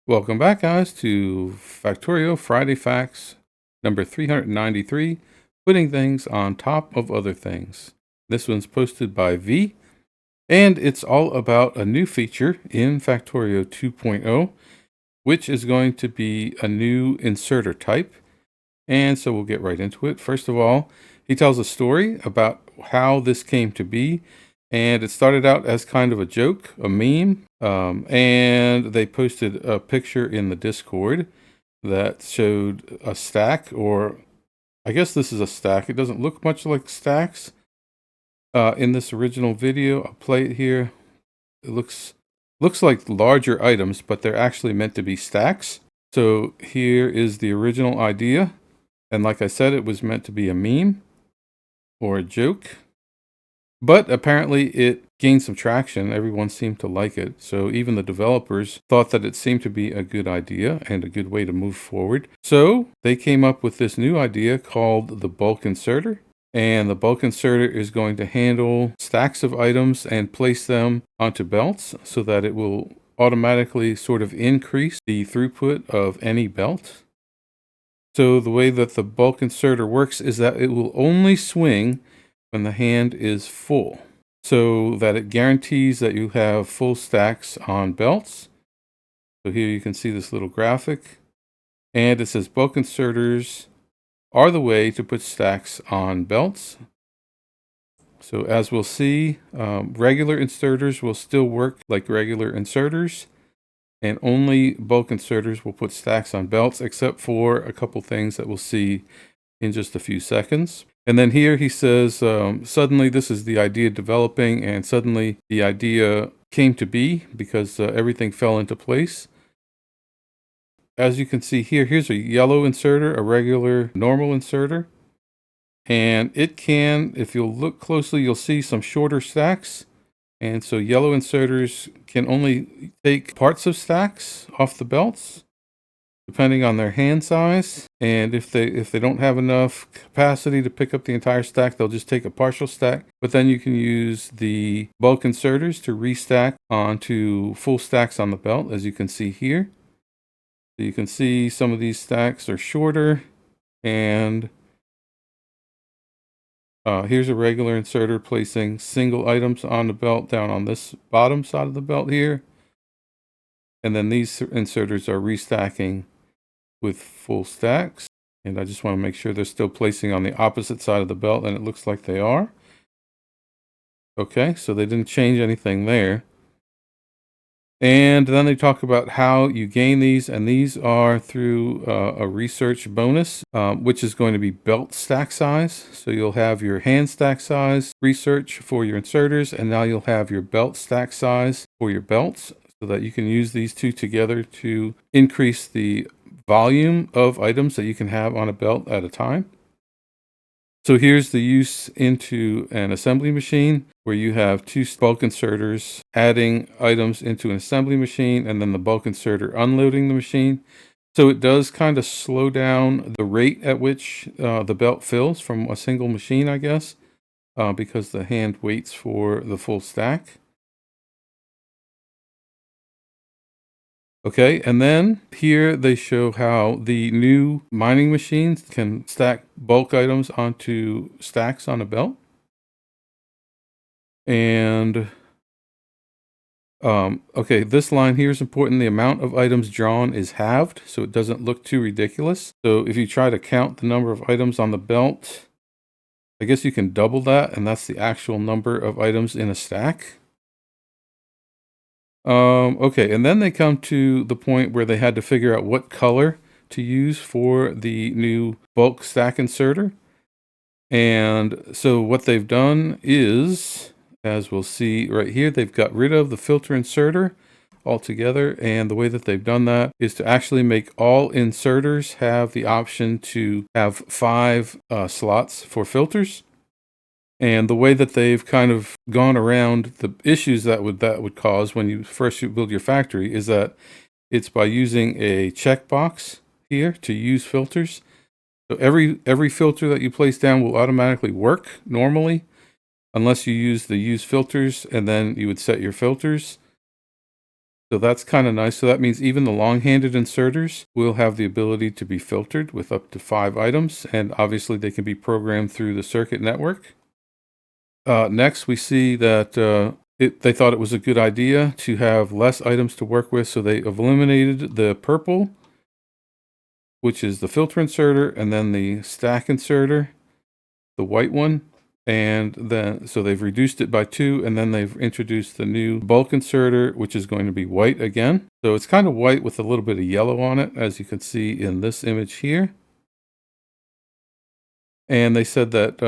Welcome back, guys, to Factorio Friday Facts number 393, putting things on top of other things. This one's posted by V, and it's all about a new feature in Factorio 2.0, which is going to be a new inserter type. And so we'll get right into it. First of all, he tells a story about how this came to be. And it started out as kind of a joke, a meme. And they posted a picture in the Discord that showed a stack, or I guess this is a stack. It doesn't look much like stacks in this original video. I'll play it here. It looks like larger items, but they're actually meant to be stacks. So here is the original idea. And like I said, it was meant to be a meme or a joke. But apparently it gained some traction. Everyone seemed to like it. So even the developers thought that it seemed to be a good idea and a good way to move forward. So they came up with this new idea called the bulk inserter. And the bulk inserter is going to handle stacks of items and place them onto belts so that it will automatically sort of increase the throughput of any belt. So the way that the bulk inserter works is that it will only swing when the hand is full, so that it guarantees that you have full stacks on belts. So here you can see this little graphic, and it says bulk inserters are the way to put stacks on belts. So as we'll see, regular inserters will still work like regular inserters, and only bulk inserters will put stacks on belts, except for a couple things that we'll see in just a few seconds. And then here he says, suddenly this is the idea developing, and suddenly the idea came to be because everything fell into place. As you can see here, here's a yellow inserter, a regular normal inserter. And it can, if you'll look closely, you'll see some shorter stacks. And so yellow inserters can only take parts of stacks off the belts, depending on their hand size. And if they don't have enough capacity to pick up the entire stack, they'll just take a partial stack. But then you can use the bulk inserters to restack onto full stacks on the belt, as you can see here. So you can see some of these stacks are shorter, and here's a regular inserter placing single items on the belt down on this bottom side of the belt here. And then these inserters are restacking with full stacks. And I just want to make sure they're still placing on the opposite side of the belt, and it looks like they are. Okay, so they didn't change anything there. And then they talk about how you gain these, and these are through a research bonus, which is going to be belt stack size. So you'll have your hand stack size research for your inserters, and now you'll have your belt stack size for your belts, so that you can use these two together to increase the volume of items that you can have on a belt at a time. So here's the use into an assembly machine, where you have two bulk inserters adding items into an assembly machine, and then the bulk inserter unloading the machine. So it does kind of slow down the rate at which the belt fills from a single machine, I guess, because the hand waits for the full stack. Okay, and then here they show how the new mining machines can stack bulk items onto stacks on a belt. And okay, this line here is important. The amount of items drawn is halved, so it doesn't look too ridiculous. So if you try to count the number of items on the belt, I guess you can double that, and that's the actual number of items in a stack. Okay, and then they come to the point where they had to figure out what color to use for the new bulk stack inserter. And so what they've done is, as we'll see right here, they've got rid of the filter inserter altogether. And the way that they've done that is to actually make all inserters have the option to have 5 slots for filters. And the way that they've kind of gone around the issues that would cause when you first build your factory is that it's by using a checkbox here to use filters. So every filter that you place down will automatically work normally, unless you use the use filters, and then you would set your filters. So that's kind of nice. So that means even the long-handed inserters will have the ability to be filtered with up to 5 items, and obviously they can be programmed through the circuit network. Next, we see that they thought it was a good idea to have less items to work with, so they eliminated the purple, which is the filter inserter, and then the stack inserter, the white one. And then, so they've reduced it by 2, and then they've introduced the new bulk inserter, which is going to be white again. So it's kind of white with a little bit of yellow on it, as you can see in this image here. And they said that,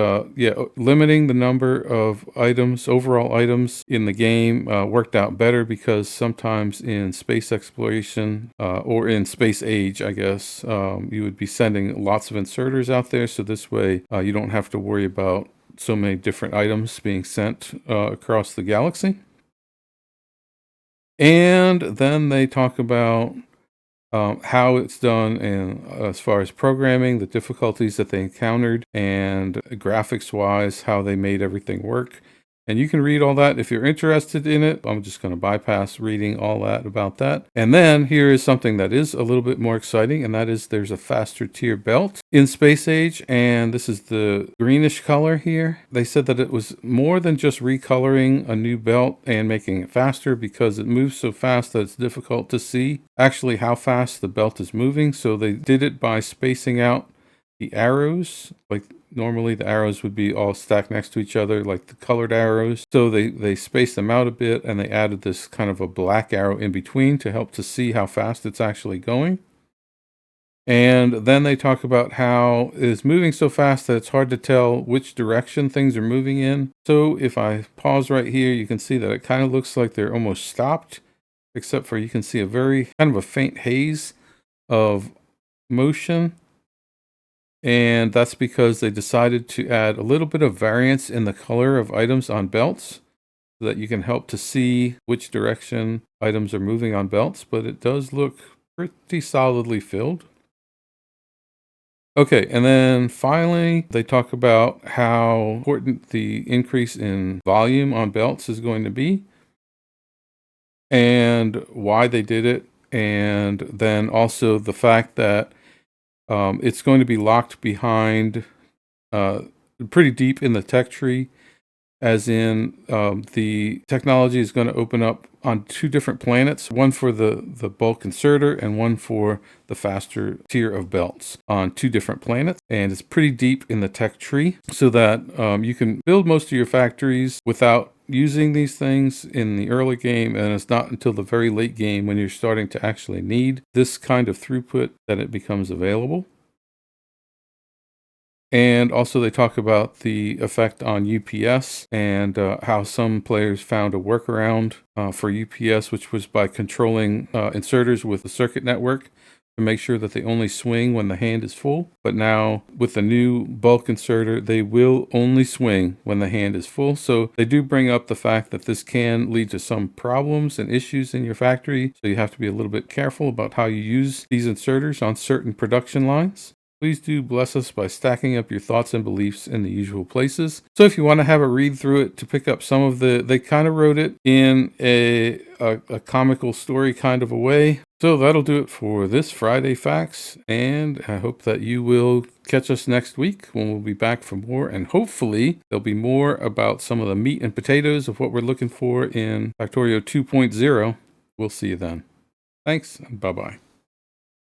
limiting the number of items, overall items in the game, worked out better because sometimes in space exploration, or in space age, I guess, you would be sending lots of inserters out there. So this way, you don't have to worry about so many different items being sent across the galaxy. And then they talk about how it's done, and as far as programming, the difficulties that they encountered, and graphics wise, how they made everything work. And you can read all that if you're interested in it. I'm just going to bypass reading all that about that. And then here is something that is a little bit more exciting, and that is there's a faster tier belt in Space Age, and this is the greenish color here. They said that it was more than just recoloring a new belt and making it faster, because it moves so fast that it's difficult to see actually how fast the belt is moving. So they did it by spacing out the arrows. Like normally the arrows would be all stacked next to each other, like the colored arrows. So they spaced them out a bit, and they added this kind of a black arrow in between to help to see how fast it's actually going. And then they talk about how it's moving so fast that it's hard to tell which direction things are moving in. So if I pause right here, you can see that it kind of looks like they're almost stopped, except for you can see a very kind of a faint haze of motion. And that's because they decided to add a little bit of variance in the color of items on belts, so that you can help to see which direction items are moving on belts, but it does look pretty solidly filled. Okay, and then finally, they talk about how important the increase in volume on belts is going to be, and why they did it, and then also the fact that it's going to be locked behind pretty deep in the tech tree, as in the technology is going to open up on 2 different planets, one for the bulk inserter and one for the faster tier of belts on 2 different planets. And it's pretty deep in the tech tree, so that you can build most of your factories without using these things in the early game, and it's not until the very late game, when you're starting to actually need this kind of throughput, that it becomes available. And also they talk about the effect on UPS, and how some players found a workaround for UPS, which was by controlling inserters with the circuit network to make sure that they only swing when the hand is full. But now with the new bulk inserter, they will only swing when the hand is full. So they do bring up the fact that this can lead to some problems and issues in your factory. So you have to be a little bit careful about how you use these inserters on certain production lines. Please do bless us by stacking up your thoughts and beliefs in the usual places. So if you want to have a read through it to pick up some of they kind of wrote it in a comical story kind of a way. So that'll do it for this Friday Facts, and I hope that you will catch us next week when we'll be back for more, and hopefully there'll be more about some of the meat and potatoes of what we're looking for in Factorio 2.0. We'll see you then. Thanks, and bye-bye.